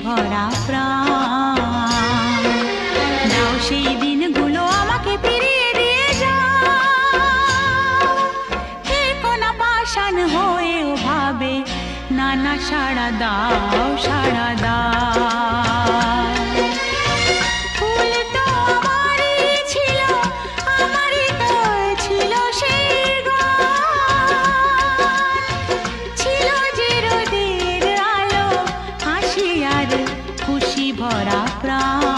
ভরা প্রাণ। দাও সেই দিনগুলো আমাকে ফিরিয়ে দিয়ে যাও, থেকো না পাষাণ হয়েও ভাবে, নানা সাড়া দাও, সাড়া দাও। ফুল তো আমারই ছিল, আমারই তো ছিল সেই গান, ছিল যে রোদের আলো, হাসি আর খুশি ভরা প্রাণ।